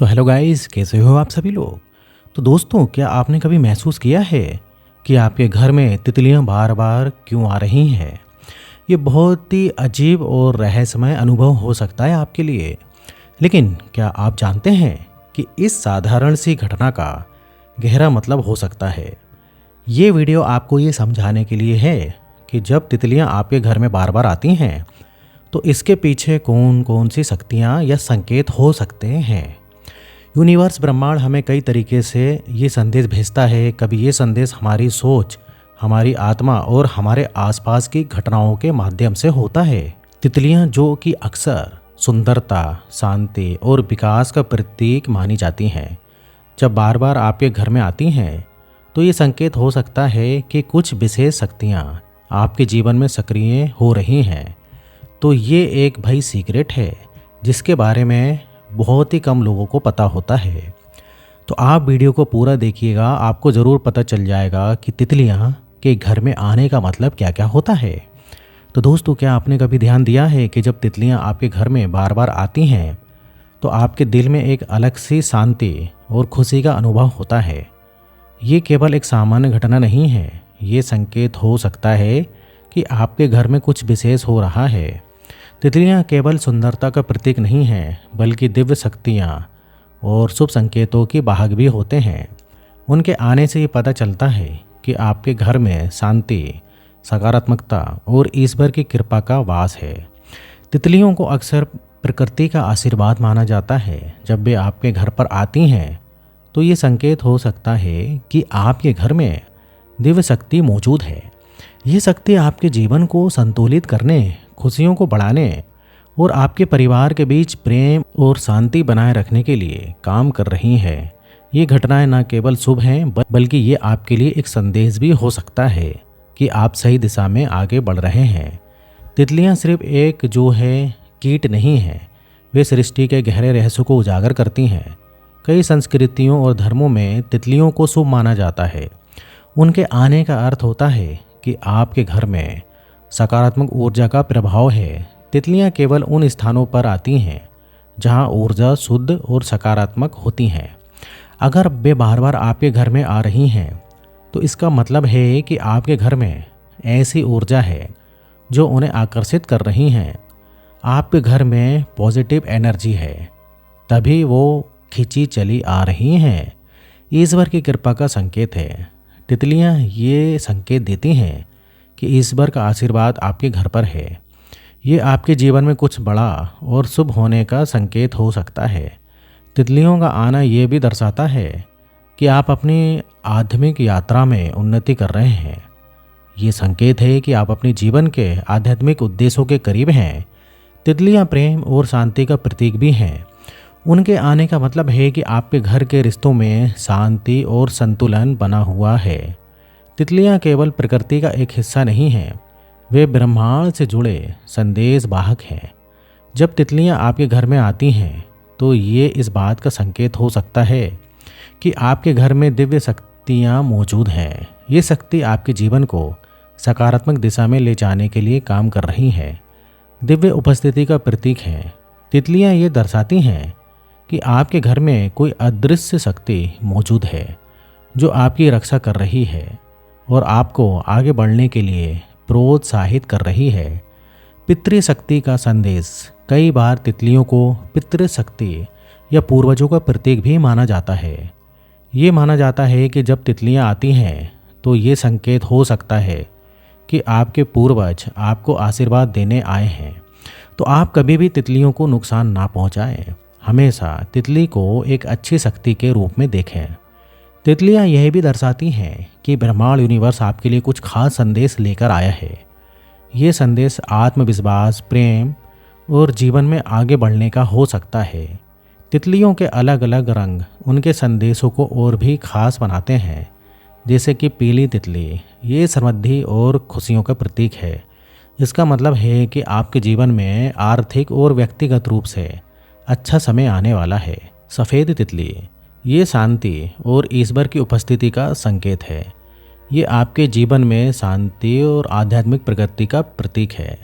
तो hello guys, कैसे हो आप सभी लोग। तो दोस्तों, क्या आपने कभी महसूस किया है कि आपके घर में तितलियां बार बार क्यों आ रही हैं। ये बहुत ही अजीब और रहस्यमय अनुभव हो सकता है आपके लिए। लेकिन क्या आप जानते हैं कि इस साधारण सी घटना का गहरा मतलब हो सकता है। ये वीडियो आपको ये समझाने के लिए है कि जब तितलियां आपके घर में बार बार आती हैं तो इसके पीछे कौन कौन सी शक्तियां या संकेत हो सकते हैं। यूनिवर्स ब्रह्मांड हमें कई तरीके से ये संदेश भेजता है। कभी ये संदेश हमारी सोच, हमारी आत्मा और हमारे आसपास की घटनाओं के माध्यम से होता है। तितलियां जो कि अक्सर सुंदरता, शांति और विकास का प्रतीक मानी जाती हैं, जब बार बार आपके घर में आती हैं तो ये संकेत हो सकता है कि कुछ विशेष शक्तियाँ आपके जीवन में सक्रिय हो रही हैं। तो ये एक भाई सीक्रेट है जिसके बारे में बहुत ही कम लोगों को पता होता है। तो आप वीडियो को पूरा देखिएगा, आपको ज़रूर पता चल जाएगा कि तितलियां के घर में आने का मतलब क्या क्या होता है। तो दोस्तों, क्या आपने कभी ध्यान दिया है कि जब तितलियां आपके घर में बार बार आती हैं तो आपके दिल में एक अलग सी शांति और खुशी का अनुभव होता है। ये केवल एक सामान्य घटना नहीं है, ये संकेत हो सकता है कि आपके घर में कुछ विशेष हो रहा है। तितलियां केवल सुंदरता का प्रतीक नहीं हैं, बल्कि दिव्य शक्तियां और शुभ संकेतों की वाहक भी होते हैं। उनके आने से ये पता चलता है कि आपके घर में शांति, सकारात्मकता और ईश्वर की कृपा का वास है। तितलियों को अक्सर प्रकृति का आशीर्वाद माना जाता है। जब वे आपके घर पर आती हैं तो ये संकेत हो सकता है कि आपके घर में दिव्य शक्ति मौजूद है। ये शक्ति आपके जीवन को संतुलित करने, खुशियों को बढ़ाने और आपके परिवार के बीच प्रेम और शांति बनाए रखने के लिए काम कर रही है। ये घटनाएं न केवल शुभ हैं, बल्कि ये आपके लिए एक संदेश भी हो सकता है कि आप सही दिशा में आगे बढ़ रहे हैं। तितलियां सिर्फ एक जो है कीट नहीं है, वे सृष्टि के गहरे रहस्यों को उजागर करती हैं। कई संस्कृतियों और धर्मों में तितलियों को शुभ माना जाता है। उनके आने का अर्थ होता है कि आपके घर में सकारात्मक ऊर्जा का प्रभाव है। तितलियां केवल उन स्थानों पर आती हैं जहां ऊर्जा शुद्ध और सकारात्मक होती हैं। अगर वे बार बार आपके घर में आ रही हैं तो इसका मतलब है कि आपके घर में ऐसी ऊर्जा है जो उन्हें आकर्षित कर रही हैं। आपके घर में पॉजिटिव एनर्जी है, तभी वो खिंची चली आ रही हैं। ईश्वर की कृपा का संकेत है। तितलियां ये संकेत देती हैं कि ईश्वर का आशीर्वाद आपके घर पर है। ये आपके जीवन में कुछ बड़ा और शुभ होने का संकेत हो सकता है। तितलियों का आना ये भी दर्शाता है कि आप अपनी आध्यात्मिक यात्रा में उन्नति कर रहे हैं। ये संकेत है कि आप अपने जीवन के आध्यात्मिक उद्देश्यों के करीब हैं। तितलियां प्रेम और शांति का प्रतीक भी हैं। उनके आने का मतलब है कि आपके घर के रिश्तों में शांति और संतुलन बना हुआ है। तितलियां केवल प्रकृति का एक हिस्सा नहीं हैं, वे ब्रह्मांड से जुड़े संदेश वाहक हैं। जब तितलियां आपके घर में आती हैं तो ये इस बात का संकेत हो सकता है कि आपके घर में दिव्य शक्तियां मौजूद हैं। ये शक्ति आपके जीवन को सकारात्मक दिशा में ले जाने के लिए काम कर रही हैं। दिव्य उपस्थिति का प्रतीक है। तितलियां ये दर्शाती हैं कि आपके घर में कोई अदृश्य शक्ति मौजूद है जो आपकी रक्षा कर रही है और आपको आगे बढ़ने के लिए प्रोत्साहित कर रही है। पितृशक्ति का संदेश। कई बार तितलियों को पितृशक्ति या पूर्वजों का प्रतीक भी माना जाता है। ये माना जाता है कि जब तितलियां आती हैं तो ये संकेत हो सकता है कि आपके पूर्वज आपको आशीर्वाद देने आए हैं। तो आप कभी भी तितलियों को नुकसान ना पहुंचाएं। हमेशा तितली को एक अच्छी शक्ति के रूप में देखें। तितलियां यह भी दर्शाती हैं कि ब्रह्मांड यूनिवर्स आपके लिए कुछ खास संदेश लेकर आया है। ये संदेश आत्मविश्वास, प्रेम और जीवन में आगे बढ़ने का हो सकता है। तितलियों के अलग अलग रंग उनके संदेशों को और भी खास बनाते हैं, जैसे कि पीली तितली, ये समृद्धि और खुशियों का प्रतीक है। इसका मतलब है कि आपके जीवन में आर्थिक और व्यक्तिगत रूप से अच्छा समय आने वाला है। सफ़ेद तितली, ये शांति और ईश्वर की उपस्थिति का संकेत है। ये आपके जीवन में शांति और आध्यात्मिक प्रगति का प्रतीक है।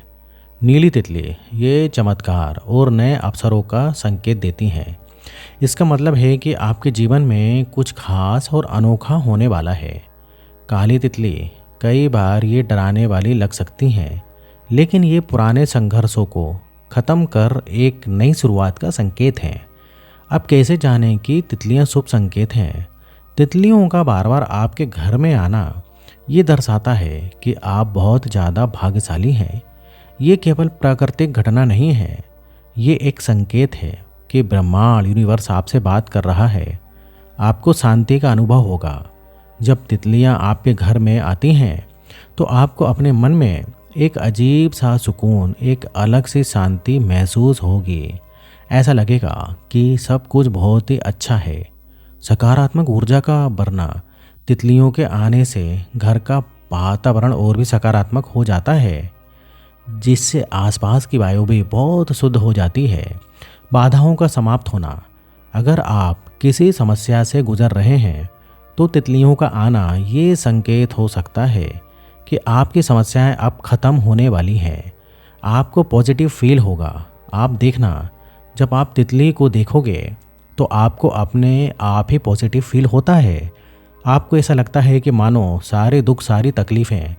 नीली तितली, ये चमत्कार और नए अवसरों का संकेत देती हैं। इसका मतलब है कि आपके जीवन में कुछ खास और अनोखा होने वाला है। काली तितली कई बार ये डराने वाली लग सकती हैं, लेकिन ये पुराने संघर्षों को ख़त्म कर एक नई शुरुआत का संकेत है। अब कैसे जानें कि तितलियां शुभ संकेत हैं? तितलियों का बार बार आपके घर में आना ये दर्शाता है कि आप बहुत ज़्यादा भाग्यशाली हैं। ये केवल प्राकृतिक घटना नहीं है, ये एक संकेत है कि ब्रह्मांड यूनिवर्स आपसे बात कर रहा है। आपको शांति का अनुभव होगा। जब तितलियां आपके घर में आती हैं तो आपको अपने मन में एक अजीब सा सुकून, एक अलग सी शांति महसूस होगी। ऐसा लगेगा कि सब कुछ बहुत ही अच्छा है। सकारात्मक ऊर्जा का बढ़ना, तितलियों के आने से घर का वातावरण और भी सकारात्मक हो जाता है, जिससे आसपास की वायु भी बहुत शुद्ध हो जाती है। बाधाओं का समाप्त होना, अगर आप किसी समस्या से गुजर रहे हैं तो तितलियों का आना ये संकेत हो सकता है कि आपकी समस्याएं अब ख़त्म होने वाली हैं। आपको पॉजिटिव फील होगा। आप देखना, जब आप तितली को देखोगे तो आपको अपने आप ही पॉजिटिव फील होता है। आपको ऐसा लगता है कि मानो सारे दुख, सारी तकलीफ़ें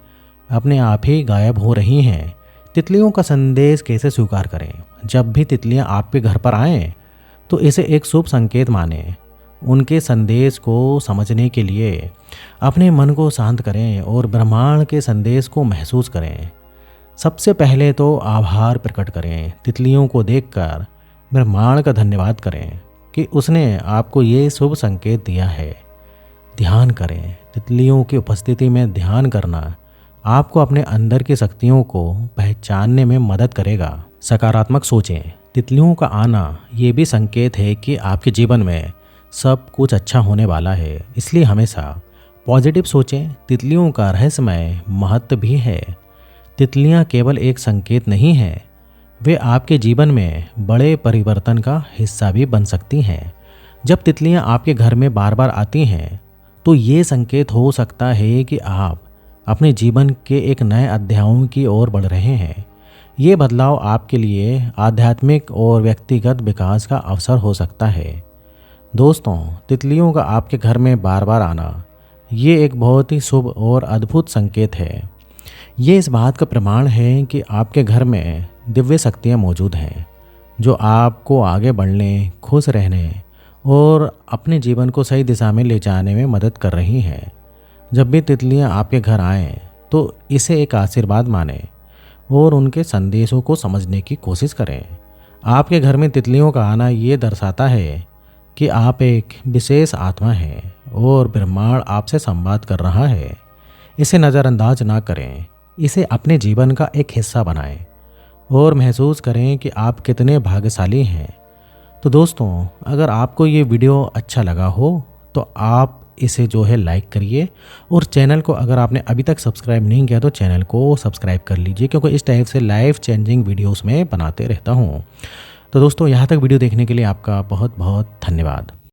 अपने आप ही गायब हो रही हैं। तितलियों का संदेश कैसे स्वीकार करें? जब भी तितलियां आपके घर पर आएँ तो इसे एक शुभ संकेत मानें। उनके संदेश को समझने के लिए अपने मन को शांत करें और ब्रह्मांड के संदेश को महसूस करें। सबसे पहले तो आभार प्रकट करें। तितलियों को देखकर ब्रह्मांड का धन्यवाद करें कि उसने आपको ये शुभ संकेत दिया है। ध्यान करें। तितलियों की उपस्थिति में ध्यान करना आपको अपने अंदर की शक्तियों को पहचानने में मदद करेगा। सकारात्मक सोचें। तितलियों का आना ये भी संकेत है कि आपके जीवन में सब कुछ अच्छा होने वाला है, इसलिए हमेशा पॉजिटिव सोचें। तितलियों का रहस्यमय महत्व भी है। तितलियां केवल एक संकेत नहीं हैं, वे आपके जीवन में बड़े परिवर्तन का हिस्सा भी बन सकती हैं। जब तितलियां आपके घर में बार बार आती हैं तो ये संकेत हो सकता है कि आप अपने जीवन के एक नए अध्यायों की ओर बढ़ रहे हैं। ये बदलाव आपके लिए आध्यात्मिक और व्यक्तिगत विकास का अवसर हो सकता है। दोस्तों, तितलियों का आपके घर में बार बार आना ये एक बहुत ही शुभ और अद्भुत संकेत है। ये इस बात का प्रमाण है कि आपके घर में दिव्य शक्तियाँ मौजूद हैं जो आपको आगे बढ़ने, खुश रहने और अपने जीवन को सही दिशा में ले जाने में मदद कर रही हैं। जब भी तितलियाँ आपके घर आएँ तो इसे एक आशीर्वाद मानें और उनके संदेशों को समझने की कोशिश करें। आपके घर में तितलियों का आना ये दर्शाता है कि आप एक विशेष आत्मा हैं और ब्रह्मांड आपसे संवाद कर रहा है। इसे नज़रअंदाज ना करें, इसे अपने जीवन का एक हिस्सा बनाएं और महसूस करें कि आप कितने भाग्यशाली हैं। तो दोस्तों, अगर आपको ये वीडियो अच्छा लगा हो तो आप इसे जो है लाइक करिए और चैनल को अगर आपने अभी तक सब्सक्राइब नहीं किया तो चैनल को सब्सक्राइब कर लीजिए, क्योंकि इस टाइप से लाइफ चेंजिंग वीडियोस में बनाते रहता हूँ। तो दोस्तों, यहाँ तक वीडियो देखने के लिए आपका बहुत बहुत धन्यवाद।